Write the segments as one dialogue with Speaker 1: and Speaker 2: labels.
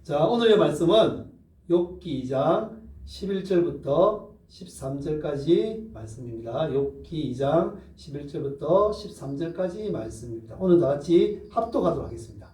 Speaker 1: 자, 오늘의 말씀은 욥기 2장 11절부터 13절까지 말씀입니다. 욥기 2장 11절부터 13절까지 말씀입니다. 오늘 다 같이 합독하도록 하겠습니다.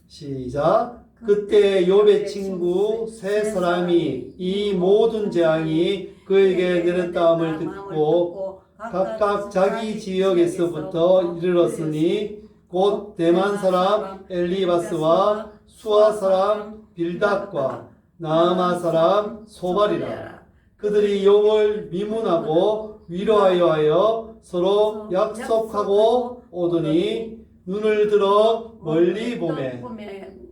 Speaker 1: 시작. 그때 욥의 친구 세 사람이 이 모든 재앙이 그에게 내렸다함을 듣고 각각 자기 지역에서부터 이르렀으니 곧 대만 사람 엘리바스와 수아 사람 빌닷과 나아마 사람 소발이라. 그들이 욥을 미문하고 위로하여 하여 서로 약속하고 오더니 눈을 들어 멀리 보매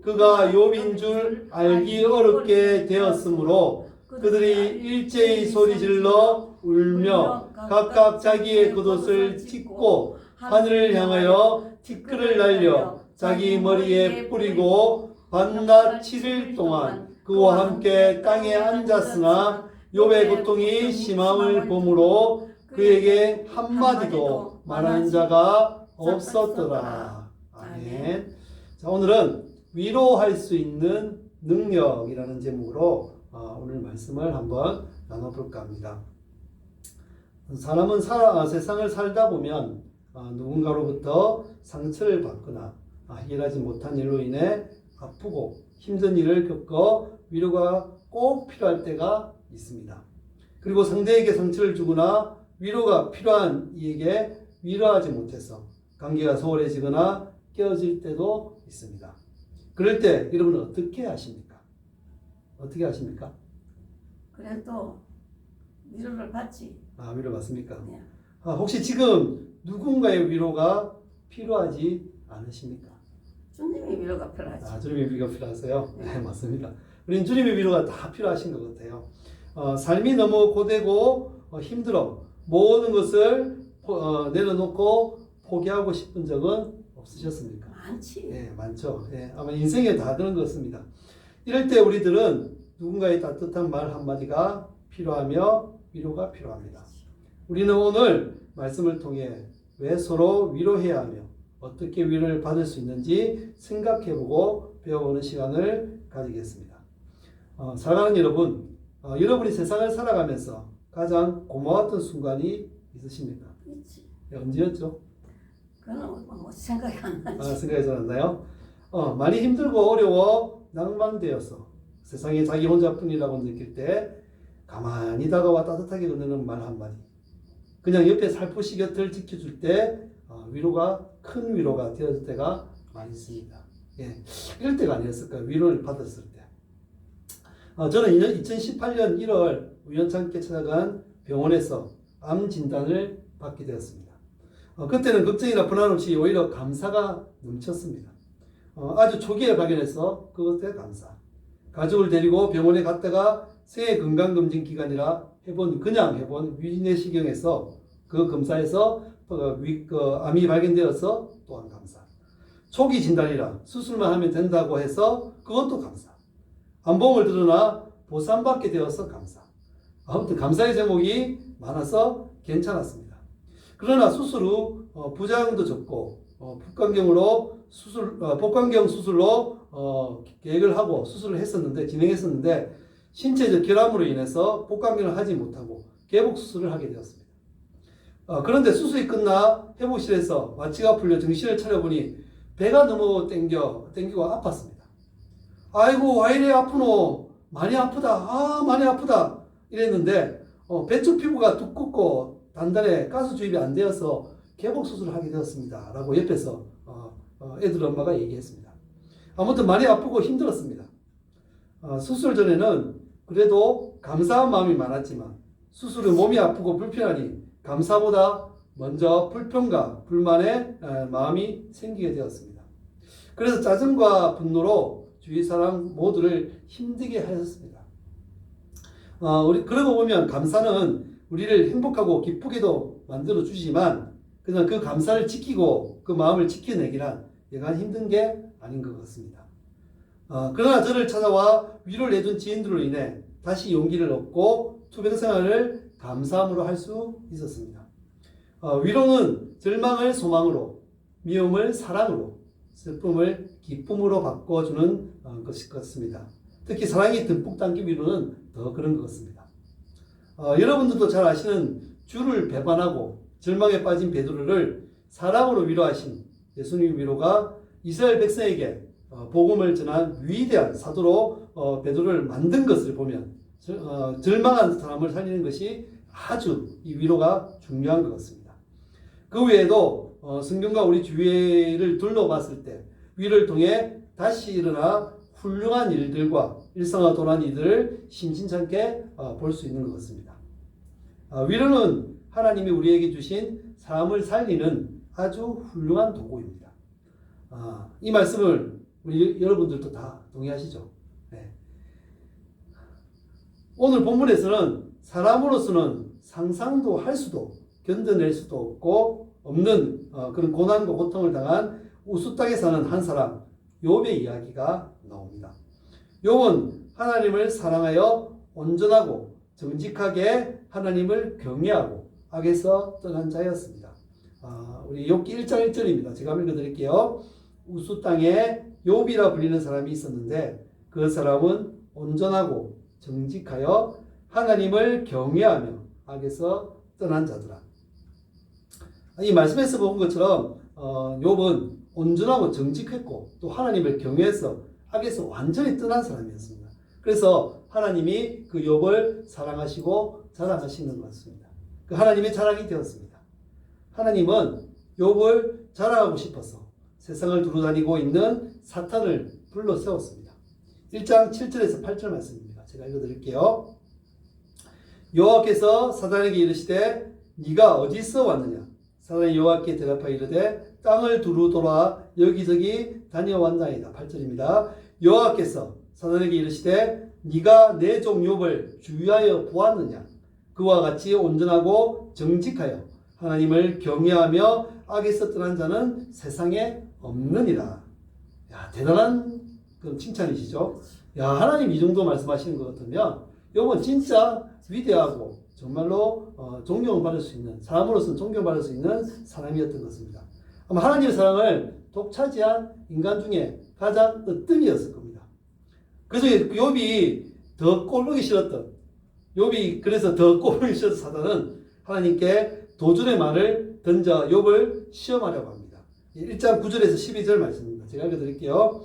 Speaker 1: 그가 욥인 줄 알기 어렵게 되었으므로 그들이 일제히 소리질러 울며 각각 자기의 겉옷을 찢고 하늘을 향하여 티끌을 날려 자기 머리에 뿌리고 밤낮 7일 동안 그와 함께 땅에 앉았으나 욥의 고통이 심함을 보므로 그에게 한마디도 말하는 자가 없었더라. 아멘. 자, 오늘은 위로할 수 있는 능력이라는 제목으로 오늘 말씀을 한번 나눠볼까 합니다. 사람은 세상을 살다 보면 누군가로부터 상처를 받거나 해결하지 못한 일로 인해 아프고 힘든 일을 겪어 위로가 꼭 필요할 때가 있습니다. 그리고 상대에게 상처를 주거나 위로가 필요한 이에게 위로하지 못해서 관계가 소홀해지거나 깨어질 때도 있습니다. 그럴 때 여러분은 어떻게 하십니까? 어떻게 하십니까?
Speaker 2: 그래도 위로를 받지.
Speaker 1: 위로 받습니까?
Speaker 2: 네.
Speaker 1: 혹시 지금 누군가의 위로가 필요하지 않으십니까?
Speaker 2: 주님의 위로가 필요하지.
Speaker 1: 주님의 위로가 필요하세요? 네, 맞습니다. 우리는 주님의 위로가 다 필요하신 것 같아요. 삶이 너무 고되고 힘들어 모든 것을 내려놓고 포기하고 싶은 적은 없으셨습니까?
Speaker 2: 많지.
Speaker 1: 네, 많죠. 네, 아마 인생에 다 그런 것 같습니다. 이럴 때 우리들은 누군가의 따뜻한 말 한마디가 필요하며 위로가 필요합니다. 우리는 오늘 말씀을 통해 왜 서로 위로해야 하며 어떻게 위로를 받을 수 있는지 생각해보고 배워보는 시간을 가지겠습니다. 사랑하는 여러분, 여러분이 세상을 살아가면서 가장 고마웠던 순간이 있으십니까?
Speaker 2: 있지.
Speaker 1: 네, 언제였죠?
Speaker 2: 그건 뭐 생각이 안 나지.
Speaker 1: 생각이 잘 안 나요? 많이 힘들고 어려워 낭만되어서 세상에 자기 혼자뿐이라고 느낄 때 가만히 다가와 따뜻하게 건네는 말 한마디, 그냥 옆에 살포시 곁을 지켜줄 때 위로가 큰 위로가 되어질 때가 많이 있습니다. 예, 이럴 때가 아니었을까요? 위로를 받았을 때. 저는 2018년 1월 우연찮게 찾아간 병원에서 암 진단을 받게 되었습니다. 그때는 걱정이나 불안 없이 오히려 감사가 넘쳤습니다. 아주 초기에 발견해서 그것에 감사. 가족을 데리고 병원에 갔다가 새해 건강검진 기간이라 그냥 해본 위내시경에서 그 검사에서 암이 발견되어서 또한 감사. 초기 진단이라 수술만 하면 된다고 해서 그것도 감사. 암보험을 들으나 보상받게 되어서 감사. 아무튼 감사의 제목이 많아서 괜찮았습니다. 그러나 수술 후 부작용도 적고 복강경 수술로 계획을 하고 수술을 진행했었는데 신체적 결함으로 인해서 복강경을 하지 못하고 개복 수술을 하게 되었습니다. 그런데 수술이 끝나 회복실에서 마취가 풀려 정신을 차려보니 배가 너무 땡기고 아팠습니다. 아이고, 왜 이래 아프노? 많이 아프다. 많이 아프다. 이랬는데 배쪽 피부가 두껍고 단단해 가스 주입이 안 되어서 개복 수술을 하게 되었습니다. 라고 옆에서 애들 엄마가 얘기했습니다. 아무튼 많이 아프고 힘들었습니다. 수술 전에는 그래도 감사한 마음이 많았지만 수술 후 몸이 아프고 불편하니 감사보다 먼저 불평과 불만의 마음이 생기게 되었습니다. 그래서 짜증과 분노로 주위 사람 모두를 힘들게 하였습니다. 그러고 보면 감사는 우리를 행복하고 기쁘게도 만들어주지만 그냥 그 감사를 지키고 그 마음을 지켜내기란 여간 힘든 게 아닌 것 같습니다. 그러나 저를 찾아와 위로를 해준 지인들로 인해 다시 용기를 얻고 투병 생활을 감사함으로 할 수 있었습니다. 위로는 절망을 소망으로, 미움을 사랑으로, 슬픔을 기쁨으로 바꿔주는 것일 것 같습니다. 특히 사랑이 듬뿍 담긴 위로는 더 그런 것 같습니다. 여러분들도 잘 아시는 주를 배반하고 절망에 빠진 베드로를 사랑으로 위로하신 예수님의 위로가 이스라엘 백성에게 복음을 전한 위대한 사도로 베드로를 만든 것을 보면 절망한 사람을 살리는 것이 아주 이 위로가 중요한 것 같습니다. 그 외에도 성경과 우리 주위를 둘러봤을 때 위로를 통해 다시 일어나 훌륭한 일들과 일상화도난 이들을 심심찮게 볼 수 있는 것 같습니다. 위로는 하나님이 우리에게 주신 사람을 살리는 아주 훌륭한 도구입니다. 이 말씀을 우리 여러분들도 다 동의하시죠? 네. 오늘 본문에서는 사람으로서는 상상도 할 수도 견뎌낼 수도 없는 그런 고난과 고통을 당한 우수 땅에 사는 한 사람 욥의 이야기가 나옵니다. 욥은 하나님을 사랑하여 온전하고 정직하게 하나님을 경외하고 악에서 떠난 자였습니다. 우리 욥기 1장 1절입니다. 제가 한번 읽어드릴게요. 우수 땅에 욥이라 불리는 사람이 있었는데 그 사람은 온전하고 정직하여 하나님을 경외하며 악에서 떠난 자더라. 이 말씀에서 본 것처럼 욥은 온전하고 정직했고 또 하나님을 경외해서 악에서 완전히 떠난 사람이었습니다. 그래서 하나님이 그 욥을 사랑하시고 자랑하시는 것 같습니다. 그 하나님의 자랑이 되었습니다. 하나님은 욥을 자랑하고 싶어서 세상을 두루다니고 있는 사탄을 불러 세웠습니다. 1장 7절에서 8절 말씀입니다. 제가 읽어드릴게요. 여호와께서 사탄에게 이르시되 네가 어디서 왔느냐? 사탄이 여호와께 대답하여 이르되 땅을 두루 돌아 여기저기 다녀왔나이다. 8절입니다. 여호와께서 사탄에게 이르시되 네가 내 종 욥을 주의하여 보았느냐? 그와 같이 온전하고 정직하여 하나님을 경외하며 악에서 떠난 자는 세상에 없느니라. 야, 대단한 그런 칭찬이시죠? 야, 하나님 이 정도 말씀하시는 것 같으면 욥은 진짜 위대하고 정말로 존경받을 수 있는, 사람으로서는 존경받을 수 있는 사람이었던 것입니다. 아마 하나님의 사랑을 독차지한 인간 중에 가장 으뜸이었을 겁니다. 그래서 욥이 더 꼴보기 싫었던, 욥이 그래서 더 꼴보기 싫었던 사단은 하나님께 도전의 말을 던져 욥을 시험하려고 합니다. 1장 9절에서 12절 말씀입니다. 제가 읽어드릴게요.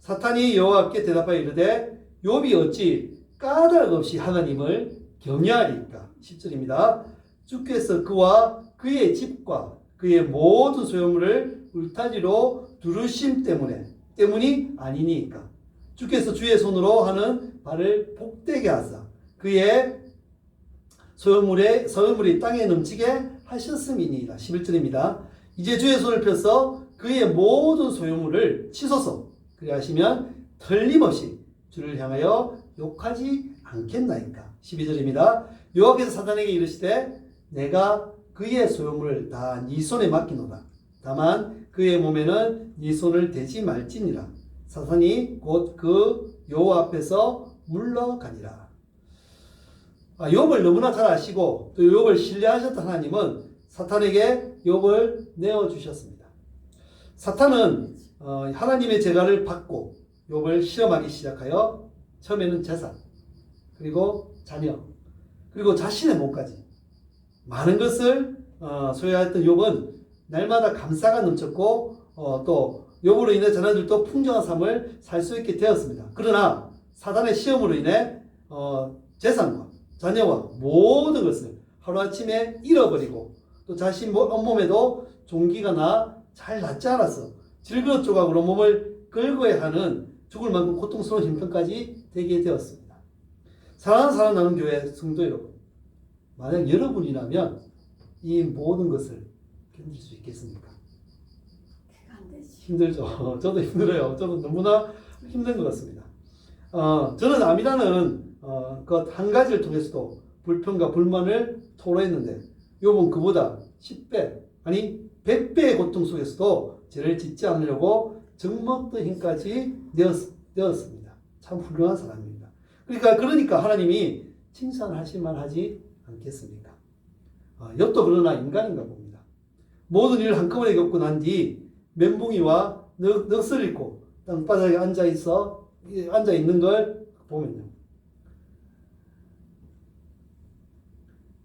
Speaker 1: 사탄이 여호와께 대답하여 이르되 욥이 어찌 까닭 없이 하나님을 경외하리까? 10절입니다. 주께서 그와 그의 집과 그의 모든 소유물을 울타리로 두르심 때문이 아니니까. 주께서 주의 손으로 하는 발을 복되게 하사 그의 소유물이 땅에 넘치게 하셨음이니이다. 11절입니다. 이제 주의 손을 펴서 그의 모든 소유물을 치소서. 그리 하시면 틀림없이 주를 향하여 욕하지 않겠나이까. 12절입니다. 여호와께서 사탄에게 이르시되 내가 그의 소유물을 다 네 손에 맡기노라. 다만 그의 몸에는 네 손을 대지 말지니라. 사탄이 곧 그 여호와 앞에서 물러가니라. 욥을 너무나 잘 아시고 또 욥을 신뢰하셨던 하나님은 사탄에게 욥을 내어주셨습니다. 사탄은 하나님의 제가를 받고 욥을 실험하기 시작하여 처음에는 재산, 그리고 자녀, 그리고 자신의 몸까지 많은 것을 소유하였던 욥은 날마다 감사가 넘쳤고 또 욥으로 인해 자녀들도 풍성한 삶을 살 수 있게 되었습니다. 그러나 사단의 시험으로 인해 재산과 자녀와 모든 것을 하루아침에 잃어버리고 또 자신 온몸에도 종기가 나 잘 낫지 않아서 질그릇 조각으로 몸을 긁어야 하는 죽을 만큼 고통스러운 형편까지 되게 되었습니다. 사랑하는 사람 나눔 교회 성도 여러분, 만약 여러분이라면 이 모든 것을 견딜 수 있겠습니까?
Speaker 2: 안 되지.
Speaker 1: 힘들죠. 저도 힘들어요. 저도 너무나 힘든 것 같습니다. 저는 아미라는 것 한 가지를 통해서도 불평과 불만을 토로했는데 욥은 그보다 10배 아니 100배의 고통 속에서도 죄를 짓지 않으려고 정먹던 힘까지 내었습니다. 참 훌륭한 사람입니다. 그러니까 하나님이 칭찬하실 만하지 않겠습니까? 욥도 그러나 인간인가 봅니다. 모든 일을 한꺼번에 겪고 난 뒤 멘붕이와 넋을 잃고 땅바닥에 앉아 있는 걸 보면요.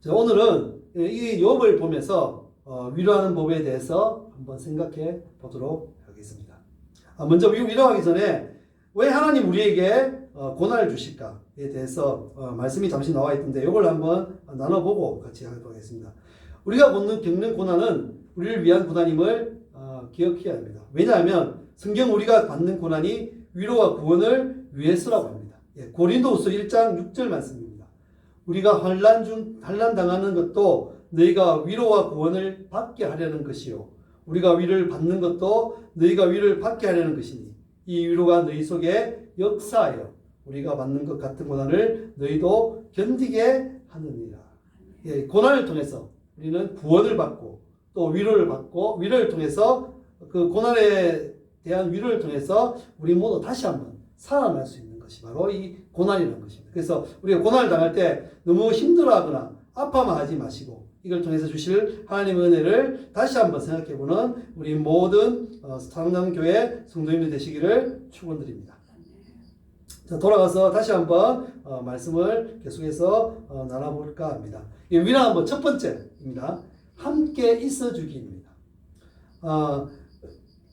Speaker 1: 자, 오늘은 이 욥을 보면서 위로하는 법에 대해서 한번 생각해 보도록 하겠습니다. 먼저 위로하기 전에 왜 하나님 우리에게 고난을 주실까에 대해서 말씀이 잠시 나와 있던데 이걸 한번 나눠보고 같이 하도록 하겠습니다. 우리가 겪는 고난은 우리를 위한 고난임을 기억해야 합니다. 왜냐하면 성경 우리가 받는 고난이 위로와 구원을 위해서라고 합니다. 고린도후서 1장 6절 말씀입니다. 우리가 환난 당하는 것도 너희가 위로와 구원을 받게 하려는 것이요 우리가 위로를 받는 것도 너희가 위로를 받게 하려는 것이니 이 위로가 너희 속에 역사하여 우리가 받는 것 같은 고난을 너희도 견디게 하느니라. 고난을 통해서 우리는 구원을 받고 또 위로를 받고 위로를 통해서 그 고난에 대한 위로를 통해서 우리 모두 다시 한번 살아날 수 있는 것이 바로 이 고난이라는 것입니다. 그래서 우리가 고난을 당할 때 너무 힘들어하거나 아파만 하지 마시고 이걸 통해서 주실 하나님의 은혜를 다시 한번 생각해보는 우리 모든 사랑남교회 성도님들 되시기를 축원드립니다. 자, 돌아가서 다시 한번 말씀을 계속해서 나눠볼까 합니다. 위로한 번 첫 번째입니다. 함께 있어주기입니다.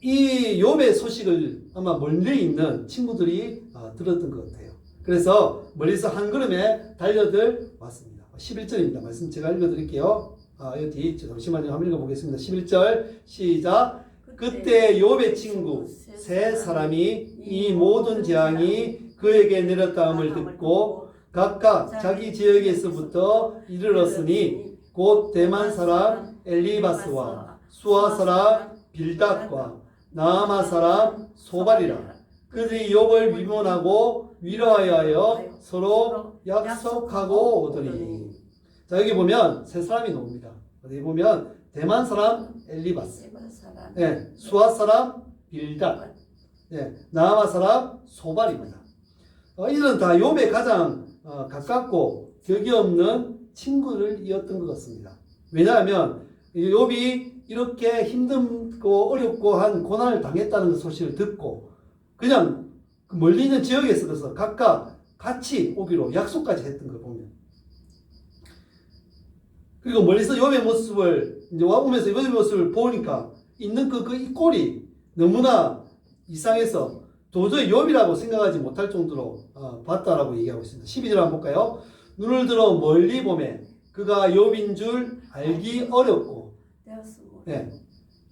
Speaker 1: 이 욥의 소식을 아마 멀리 있는 친구들이 들었던 것 같아요. 그래서 멀리서 한 걸음에 달려들 왔습니다. 11절입니다. 말씀 제가 읽어드릴게요. 여기 잠시만요. 한번 읽어보겠습니다. 11절 시작. 그때 욥의 친구 세 사람이 이 모든 재앙이 그에게 내렸다함을 듣고 각각 자기 지역에서부터 이르렀으니 곧 대만 사람 엘리바스와 수아 사람 빌닷과 나아마 사람 소발이라. 그들이 욥을 위문하고 위로하여 서로 약속하고 오더니. 자, 여기 보면 세 사람이 나옵니다. 여기 보면 대만 사람 엘리바스, 수아 사람 빌닷, 나아마 사람 소발입니다. 이들은 다 욥에 가장 가깝고 격이 없는 친구들이었던 것 같습니다. 왜냐하면 욥이 이렇게 힘들고 어렵고 한 고난을 당했다는 소식을 듣고 그냥 멀리 있는 지역에서 그래서 각각 같이 오기로 약속까지 했던 걸 보면, 그리고 멀리서 욥의 모습을 이제 와보면서 욥의 모습을 보니까 있는 이 꼴이 너무나 이상해서 도저히 욥이라고 생각하지 못할 정도로 봤다라고 얘기하고 있습니다. 12절 한번 볼까요? 눈을 들어 멀리 보매 그가 욥인 줄 알기 어렵고,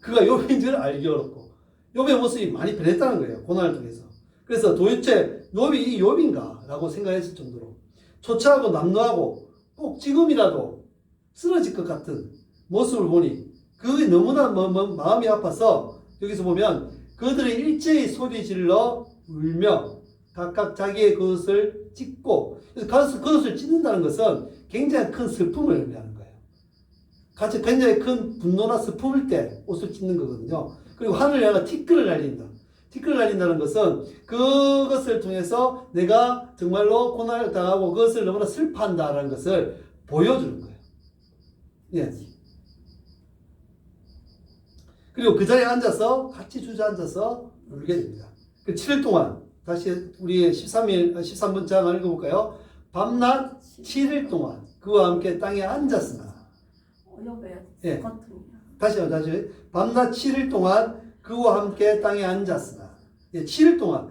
Speaker 1: 그가 욥인 줄 알기 어렵고, 욥의 모습이 많이 변했다는 거예요. 고난을 통해서. 그래서 도대체 욥이 이 욥인가? 라고 생각했을 정도로 초췌하고 남루하고 꼭 지금이라도 쓰러질 것 같은 모습을 보니 그게 너무나 마음이 아파서 여기서 보면 그들이 일제히 소리 질러 울며 각각 자기의 그것을 찢고, 그것을 찢는다는 것은 굉장히 큰 슬픔을 의미하는 거예요. 같이 굉장히 큰 분노나 슬픔일 때 옷을 찢는 거거든요. 그리고 하늘을 향해 티끌을 날린다. 티끌을 날린다는 것은 그것을 통해서 내가 정말로 고난을 당하고 그것을 너무나 슬퍼한다라는 것을 보여주는 거예요. 예. 그리고 그 자리에 앉아서 같이 주저앉아서 울게 됩니다. 그 7일 동안 다시 우리 13문장 읽어볼까요? 밤낮 7일 동안 그와 함께 땅에 앉았으나. 예. 다시 밤낮 7일 동안 그와 함께 땅에 앉았으나. 예, 7일 동안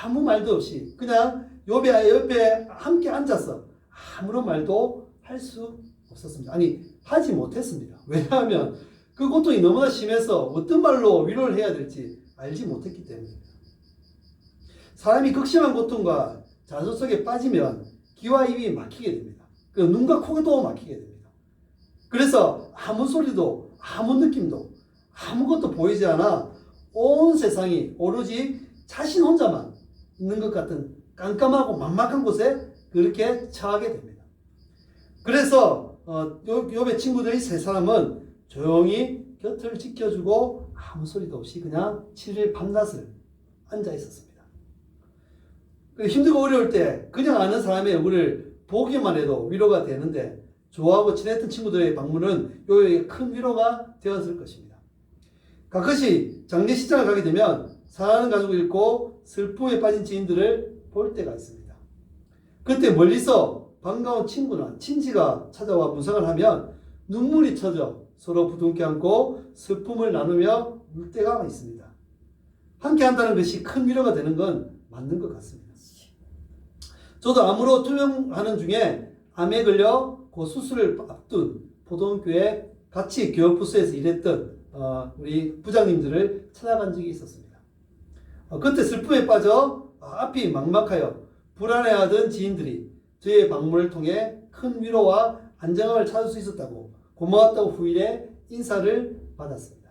Speaker 1: 아무 말도 없이 그냥 욥의 옆에 함께 앉아서 아무런 말도 할 수 없었습니다. 아니, 하지 못했습니다. 왜냐하면 그 고통이 너무나 심해서 어떤 말로 위로를 해야 될지 알지 못했기 때문입니다. 사람이 극심한 고통과 좌절 속에 빠지면 귀와 입이 막히게 됩니다. 그 눈과 코도 막히게 됩니다. 그래서 아무 소리도 아무 느낌도 아무것도 보이지 않아 온 세상이 오로지 자신 혼자만 있는 것 같은 깜깜하고 만막한 곳에 그렇게 처하게 됩니다. 그래서 욥의 친구들이 세 사람은 조용히 곁을 지켜주고 아무 소리도 없이 그냥 7일 밤낮을 앉아 있었습니다. 힘들고 어려울 때 그냥 아는 사람의 얼굴을 보기만 해도 위로가 되는데 좋아하고 친했던 친구들의 방문은 요에게 큰 위로가 되었을 것입니다. 가끔씩 장례식장을 가게 되면 사랑하는 가족을 잃고 슬픔에 빠진 지인들을 볼 때가 있습니다. 그때 멀리서 반가운 친구나 친지가 찾아와 문상을 하면 눈물이 쳐져 서로 부둥켜 안고 슬픔을 나누며 울 때가 있습니다. 함께 한다는 것이 큰 위로가 되는 건 맞는 것 같습니다. 저도 암으로 투병하는 중에 암에 걸려 그 수술을 앞둔 포동교회 같이 교육부서에서 일했던 우리 부장님들을 찾아간 적이 있었습니다. 그때 슬픔에 빠져 앞이 막막하여 불안해하던 지인들이 저의 방문을 통해 큰 위로와 안정감을 찾을 수 있었다고 고마웠다고 후일에 인사를 받았습니다.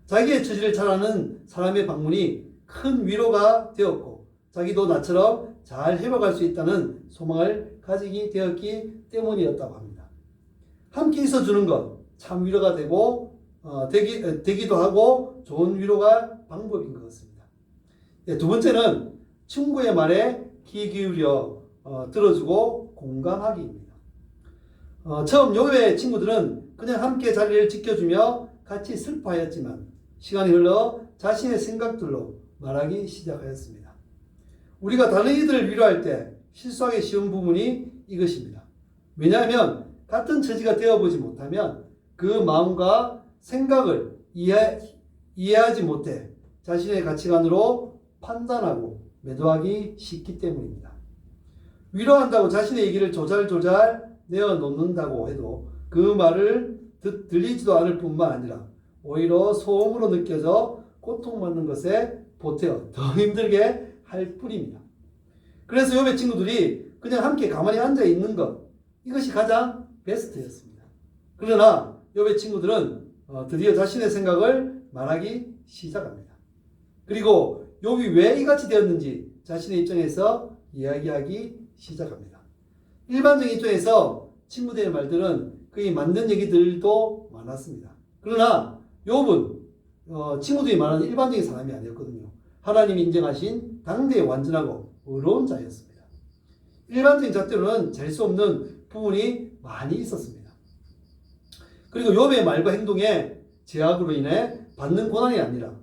Speaker 1: 자기의 처지를 잘 아는 사람의 방문이 큰 위로가 되었고 자기도 나처럼 잘 회복할 수 있다는 소망을 가지게 되었기 때문이었다고 합니다. 함께 있어주는 것 참 위로가 되기도 하고 좋은 위로가 방법인 것 같습니다. 두 번째는 친구의 말에 귀 기울여 들어주고 공감하기입니다. 처음 요배 친구들은 그냥 함께 자리를 지켜주며 같이 슬퍼하였지만 시간이 흘러 자신의 생각들로 말하기 시작하였습니다. 우리가 다른 이들을 위로할 때 실수하기 쉬운 부분이 이것입니다. 왜냐하면 같은 처지가 되어보지 못하면 그 마음과 생각을 이해하지 못해 자신의 가치관으로 판단하고 매도하기 쉽기 때문입니다. 위로한다고 자신의 얘기를 조잘조잘 내어놓는다고 해도 그 말을 들리지도 않을 뿐만 아니라 오히려 소음으로 느껴져 고통받는 것에 보태어 더 힘들게 할 뿐입니다. 그래서 요배 친구들이 그냥 함께 가만히 앉아 있는 것 이것이 가장 베스트였습니다. 그러나 요배 친구들은 드디어 자신의 생각을 말하기 시작합니다. 그리고 욥이 왜 이같이 되었는지 자신의 입장에서 이야기하기 시작합니다. 일반적인 입장에서 친구들의 말들은 거의 맞는 얘기들도 많았습니다. 그러나 욥은 친구들이 말하는 일반적인 사람이 아니었거든요. 하나님이 인정하신 당대의 완전하고 의로운 자였습니다. 일반적인 잣대로는 잴 수 없는 부분이 많이 있었습니다. 그리고 욥의 말과 행동에 제약으로 인해 받는 고난이 아니라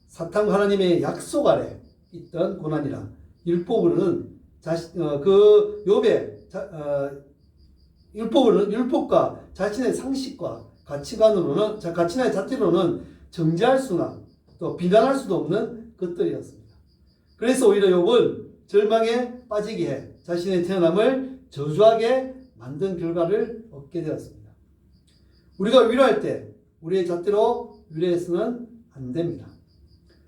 Speaker 1: 사탄과 하나님의 약속 아래 있던 고난이라 율법으로는 율법과 자신의 상식과 가치관의 잣대로는 정죄할 수나 또 비난할 수도 없는 것들이었습니다. 그래서 오히려 욥은 절망에 빠지게 해 자신의 태어남을 저주하게 만든 결과를 얻게 되었습니다. 우리가 위로할 때 우리의 잣대로 위로해서는 안 됩니다.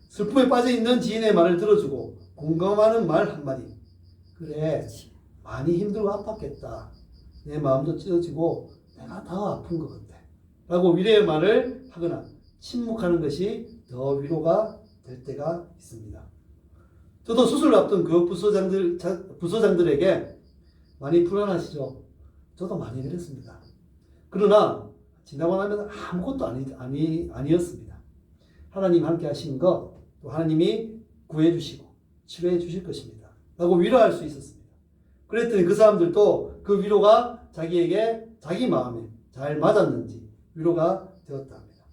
Speaker 1: 슬픔에 빠져있는 지인의 말을 들어주고 공감하는 말 한마디. 그래, 많이 힘들고 아팠겠다. 내 마음도 찢어지고 내가 더 아픈 것 같아. 라고 위로의 말을 하거나 침묵하는 것이 더 위로가 될 때가 있습니다. 저도 수술을 앞둔 그 부서장들에게 많이 불안하시죠? 저도 많이 그랬습니다. 그러나 지나고 나면 아무것도 아니었습니다. 하나님 함께 하신 것, 또 하나님이 구해주시고 치료해 주실 것입니다. 라고 위로할 수 있었습니다. 그랬더니 그 사람들도 그 위로가 자기에게 자기 마음에 잘 맞았는지 위로가 되었다 합니다.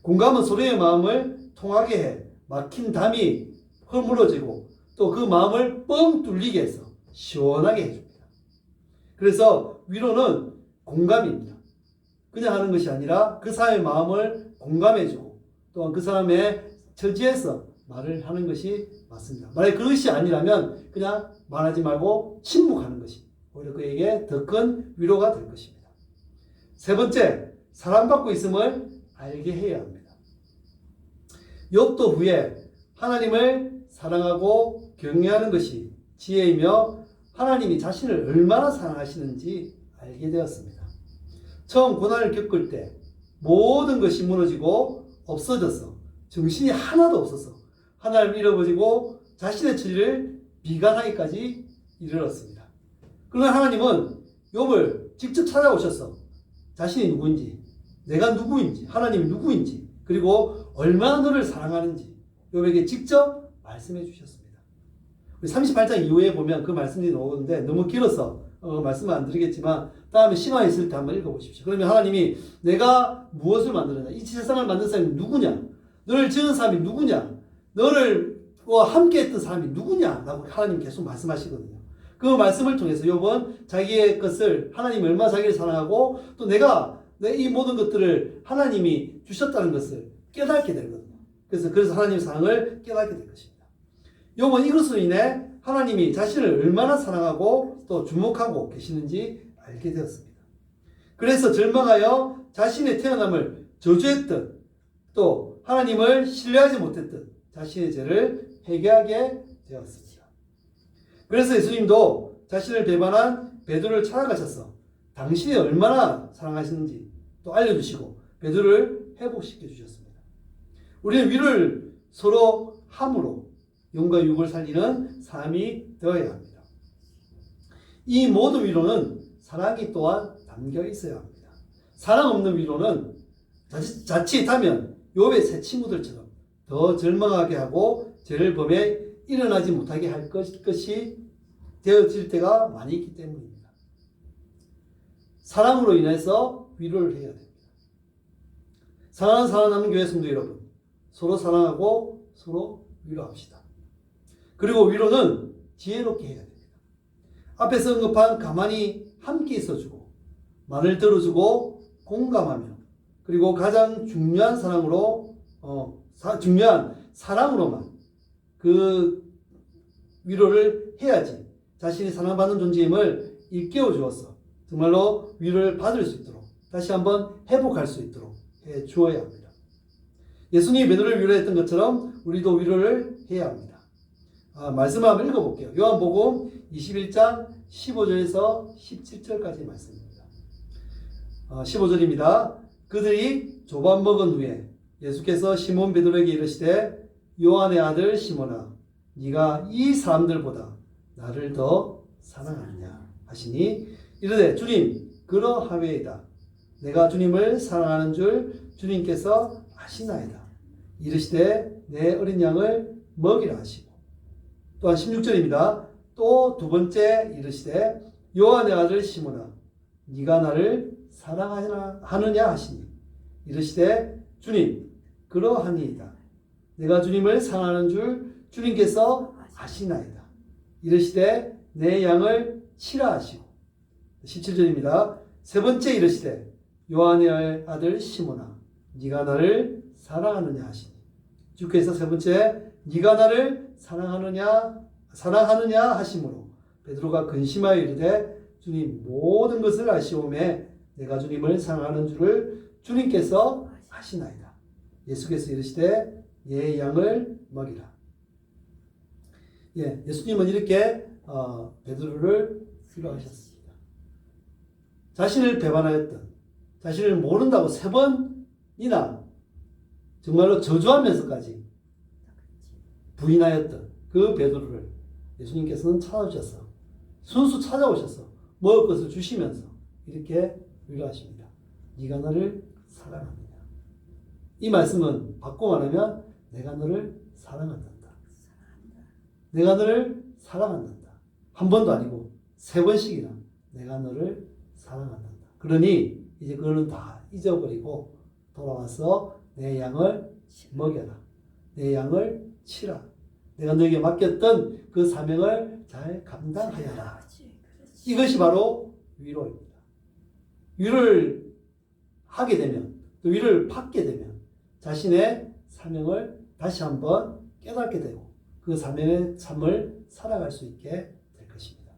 Speaker 1: 공감은 서로의 마음을 통하게 해 막힌 담이 허물어지고 또 그 마음을 뻥 뚫리게 해서 시원하게 해줍니다. 그래서 위로는 공감입니다. 그냥 하는 것이 아니라 그 사람의 마음을 공감해주고 또한 그 사람의 처지에서 말을 하는 것이 맞습니다. 만약에 그것이 아니라면 그냥 말하지 말고 침묵하는 것이 오히려 그에게 더 큰 위로가 될 것입니다. 세 번째, 사랑받고 있음을 알게 해야 합니다. 욥도 후에 하나님을 사랑하고 경외하는 것이 지혜이며 하나님이 자신을 얼마나 사랑하시는지 알게 되었습니다. 처음 고난을 겪을 때 모든 것이 무너지고 없어져서 정신이 하나도 없어서 하나님을 잃어버리고 자신의 처지를 비관하기까지 이르렀습니다. 그러나 하나님은 욥을 직접 찾아오셔서 자신이 누구인지, 내가 누구인지, 하나님이 누구인지, 그리고 얼마나 너를 사랑하는지 욥에게 직접 말씀해 주셨습니다. 38장 이후에 보면 그 말씀이 나오는데 너무 길어서 말씀을 안 드리겠지만 다음에 시간이 있을 때 한번 읽어보십시오. 그러면 하나님이 내가 무엇을 만들었냐? 이 세상을 만든 사람이 누구냐? 너를 지은 사람이 누구냐? 너를 함께 했던 사람이 누구냐? 라고 하나님 계속 말씀하시거든요. 그 말씀을 통해서 욥은 자기의 것을 하나님이 얼마나 자기를 사랑하고 또 내가 이 모든 것들을 하나님이 주셨다는 것을 깨닫게 되거든요. 그래서 하나님의 사랑을 깨닫게 될 것입니다. 욥은 이것으로 인해 하나님이 자신을 얼마나 사랑하고 또 주목하고 계시는지 알게 되었습니다. 그래서 절망하여 자신의 태어남을 저주했던 또 하나님을 신뢰하지 못했던 자신의 죄를 회개하게 되었습니다. 그래서 예수님도 자신을 배반한 베드로를 찾아가셔서 당신이 얼마나 사랑하시는지 또 알려주시고 베드로를 회복시켜 주셨습니다. 우리는 위로를 서로 함으로 영과 육을 살리는 삶이 되어야 합니다. 이 모든 위로는 사랑이 또한 담겨 있어야 합니다. 사랑 없는 위로는 자칫하면 욥의 세 친구들처럼 더 절망하게 하고 죄를 범해 일어나지 못하게 할 것이 되어질 때가 많이 있기 때문입니다. 사랑으로 인해서 위로를 해야 됩니다. 사랑하는 살아남은 교회 성도 여러분, 서로 사랑하고 서로 위로합시다. 그리고 위로는 지혜롭게 해야 됩니다. 앞에서 언급한 가만히 함께 있어주고 말을 들어주고 공감하며 그리고 가장 중요한 중요한 사랑으로만 그 위로를 해야지 자신이 사랑받는 존재임을 일깨워 주어서 정말로 위로를 받을 수 있도록 다시 한번 회복할 수 있도록 해 주어야 합니다. 예수님이 베드로를 위로했던 것처럼 우리도 위로를 해야 합니다. 말씀을 한번 읽어볼게요. 요한복음 21장 15절에서 17절까지 말씀입니다. 15절입니다. 그들이 조반 먹은 후에 예수께서 시몬 베드로에게 이르시되 요한의 아들 시몬아 네가 이 사람들보다 나를 더 사랑하느냐 하시니 이르되 주님 그러하외이다. 내가 주님을 사랑하는 줄 주님께서 아시나이다. 이르시되 내 어린 양을 먹이라 하시고 또한 16절입니다. 또 두 번째 이르시되 요한의 아들 시몬아 네가 나를 사랑하느냐 하시니 이르시되 주님 그러하니이다. 내가 주님을 사랑하는 줄 주님께서 아시나이다. 이르시되 내 양을 치라 하시고 17절입니다. 세 번째 이르시되 요한의 아들 시몬아 네가 나를 사랑하느냐 하시니 주께서 세 번째 네가 나를 사랑하느냐 하심으로 베드로가 근심하여 이르되 주님 모든 것을 아시오매 내가 주님을 사랑하는 줄을 주님께서 아시나이다. 예수께서 이르시되 내 양을 먹이라. 예수님은 이렇게 베드로를 위로하셨습니다. 자신을 배반하였던 자신을 모른다고 세 번이나 정말로 저주하면서까지 부인하였던 그 베드로를 예수님께서는 찾아오셔서 순수 찾아오셔서 먹을 것을 주시면서 이렇게 위로하십니다. 네가 너를 사랑하느냐. 이 말씀은 바꿔 말하면 내가 너를 사랑한단다. 내가 너를 사랑한단다. 한 번도 아니고 세 번씩이나 내가 너를 사랑한단다. 그러니 이제 그거는 다 잊어버리고 돌아와서 내 양을 먹여라. 내 양을 치라. 내가 너에게 맡겼던 그 사명을 잘 감당하여라. 이것이 바로 위로입니다. 위로를 하게 되면 또 위로를 받게 되면 자신의 사명을 다시 한번 깨닫게 되고 그 사명의 삶을 살아갈 수 있게 될 것입니다.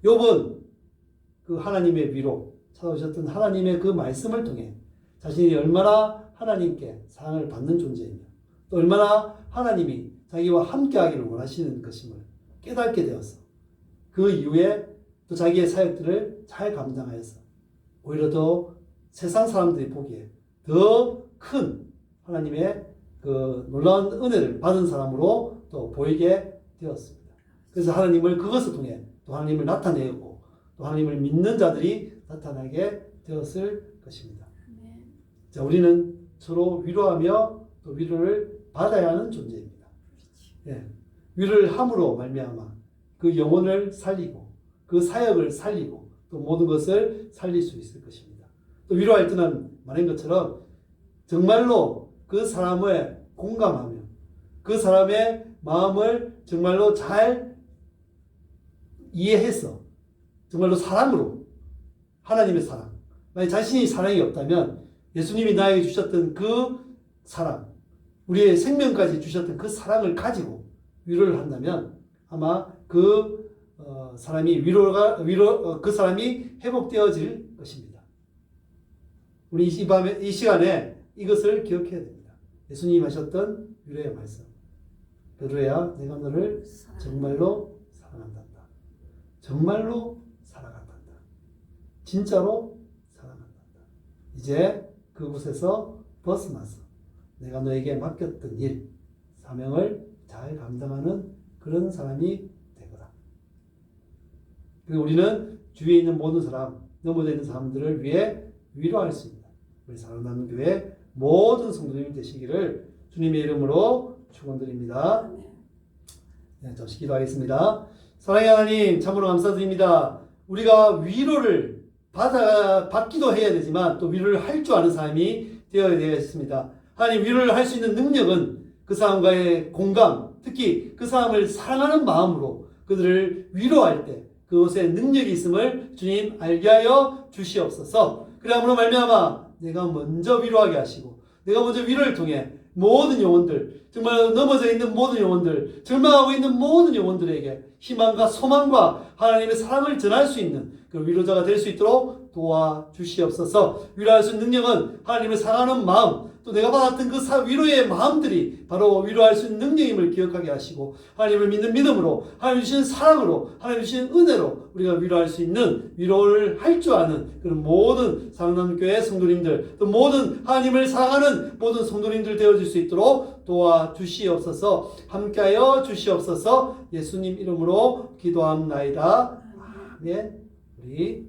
Speaker 1: 욥은 그 하나님의 위로 찾아오셨던 하나님의 그 말씀을 통해 자신이 얼마나 하나님께 사랑을 받는 존재이며 또 얼마나 하나님이 자기와 함께하기를 원하시는 것임을 깨닫게 되어서 그 이후에 또 자기의 사역들을 잘 감당하여서 오히려 더 세상 사람들이 보기에 더 큰 하나님의 그 놀라운 은혜를 받은 사람으로 또 보이게 되었습니다. 그래서 하나님을 그것을 통해 또 하나님을 나타내었고 또 하나님을 믿는 자들이 나타나게 되었을 것입니다. 자, 우리는 서로 위로하며 또 위로를 받아야 하는 존재입니다. 위로를 함으로 말미암아 그 영혼을 살리고 그 사역을 살리고 또 모든 것을 살릴 수 있을 것입니다. 또 위로할 때는 말한 것처럼 정말로 그 사람을 공감하며 그 사람의 마음을 정말로 잘 이해해서 정말로 사랑으로 하나님의 사랑, 만약 자신이 사랑이 없다면 예수님이 나에게 주셨던 그 사랑, 우리의 생명까지 주셨던 그 사랑을 가지고 위로를 한다면 아마 그 사람이 그 사람이 회복되어질 것입니다. 우리 이 시간에 이것을 기억해야 됩니다. 예수님이 하셨던 위로의 말씀. 베드로야, 내가 너를 정말로 사랑한다. 정말로 사랑한다. 진짜로 사랑한다. 이제 그곳에서 벗어나서 내가 너에게 맡겼던 일, 사명을 잘 감당하는 그런 사람이 되거라. 그리고 우리는 주위에 있는 모든 사람, 넘어져 있는 사람들을 위해 위로할 수 있는 우리 사랑나는 교회 모든 성도님 되시기를 주님의 이름으로 축원드립니다. 네, 잠시 기도하겠습니다. 사랑의 하나님, 참으로 감사드립니다. 우리가 위로를 받기도 해야 되지만 또 위로를 할 줄 아는 사람이 되어야 되겠습니다. 하나님, 위로를 할 수 있는 능력은 그 사람과의 공감, 특히 그 사람을 사랑하는 마음으로 그들을 위로할 때 그것에 능력이 있음을 주님 알게 하여 주시옵소서. 그러므로 말미암아 내가 먼저 위로하게 하시고 내가 먼저 위로를 통해 모든 영혼들, 정말 넘어져 있는 모든 영혼들, 절망하고 있는 모든 영혼들에게 희망과 소망과 하나님의 사랑을 전할 수 있는 그 위로자가 될 수 있도록 도와주시옵소서. 위로할 수 있는 능력은 하나님을 사랑하는 마음, 또 내가 받았던 그 위로의 마음들이 바로 위로할 수 있는 능력임을 기억하게 하시고 하나님을 믿는 믿음으로, 하나님 주시는 사랑으로, 하나님 주시는 은혜로 우리가 위로할 수 있는, 위로를 할 줄 아는 그런 모든 사랑나눔교회 성도님들, 또 모든 하나님을 사랑하는 모든 성도님들 되어질 수 있도록 도와주시옵소서. 함께하여 주시옵소서. 예수님 이름으로 기도합나이다. 아멘. 우리